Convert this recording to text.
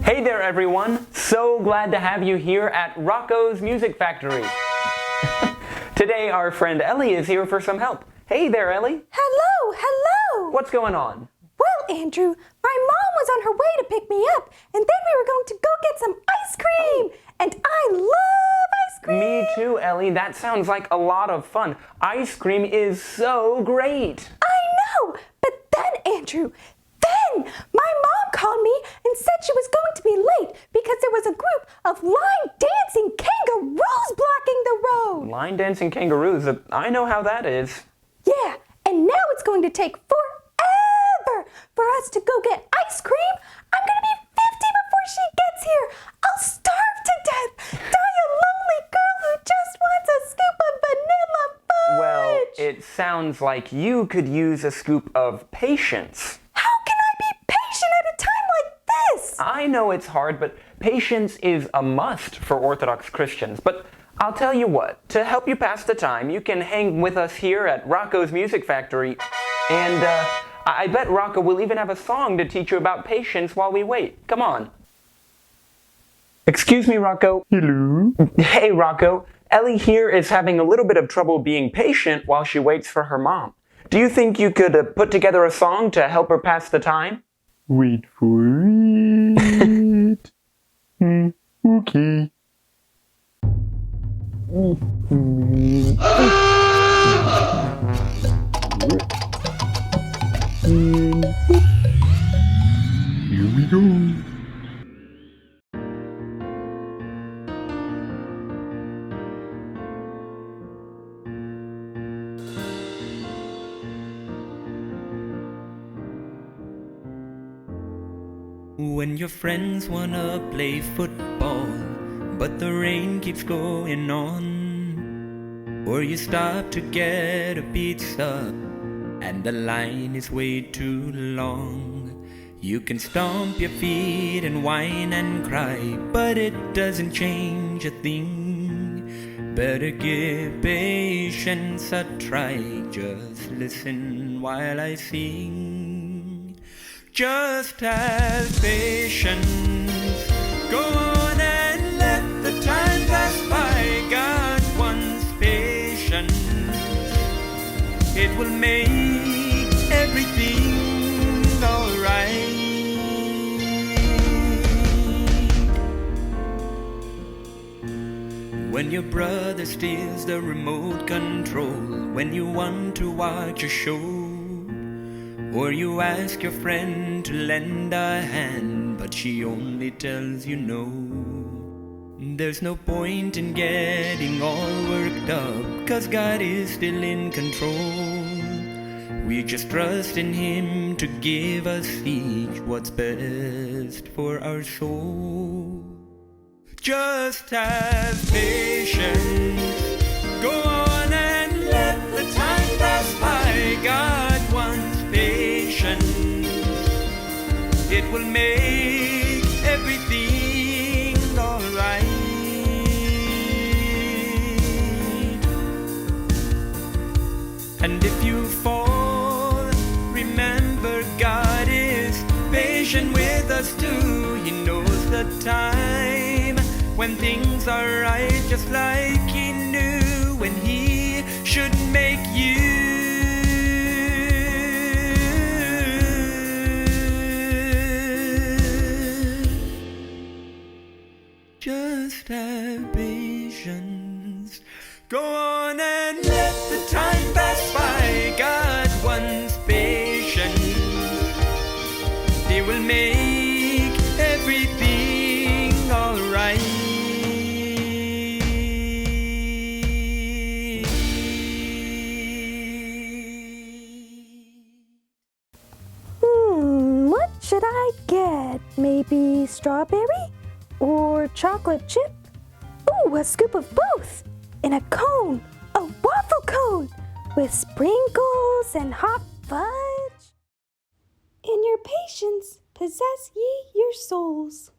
Hey there everyone! So glad to have you here at Rocko's Music Factory. Today our friend Ellie is here for some help. Hey there Ellie! Hello! What's going on? Well, Andrew, my mom was on her way to pick me up, and then we were going to go get some ice cream! And I love ice cream! Me too, Ellie. That sounds like a lot of fun. Ice cream is so great! I know! But then, Andrew, my mom called me and said she was going to be late because there was a group of line-dancing kangaroos blocking the road! Line-dancing kangaroos? I know how that is. Yeah, and now it's going to take forever for us to go get ice cream. I'm going to be 50 before she gets here. I'll starve to death. Die a lonely girl who just wants a scoop of vanilla fudge. Well, it sounds like you could use a scoop of patience. How can I be patient at a time like this? I know it's hard, but patience is a must for Orthodox Christians. But I'll tell you what, to help you pass the time, you can hang with us here at Rocko's Music Factory. And I bet Rocko will even have a song to teach you about patience while we wait. Come on. Excuse me, Rocko. Hello. Hey, Rocko. Ellie here is having a little bit of trouble being patient while she waits for her mom. Do you think you could put together a song to help her pass the time? Wait for it. Okay. Here we go. When your friends wanna play football, but the rain keeps going on, or you stop to get a pizza, and the line is way too long. You can stomp your feet and whine and cry, but it doesn't change a thing. Better give patience a try, just listen while I sing. Just have patience, go on and let the time pass by. God wants patience, it will make everything alright. When your brother steals the remote control, when you want to watch a show, or you ask your friend to lend a hand, but she only tells you no. There's no point in getting all worked up, 'cause God is still in control. We just trust in Him to give us each what's best for our soul. Just have patience, go on and let the time pass by. God wants patience, it will make everything alright. And if you fall, remember God is patient with us too. He knows the time when things are right, just like He knew when He should make you. Just have patience, go on and let the time pass by. God wants patience, He will make everything alright. What should I get? Maybe strawberry? Or chocolate chip? Ooh, a scoop of both! In a cone! A waffle cone! With sprinkles and hot fudge! In your patience, possess ye your souls.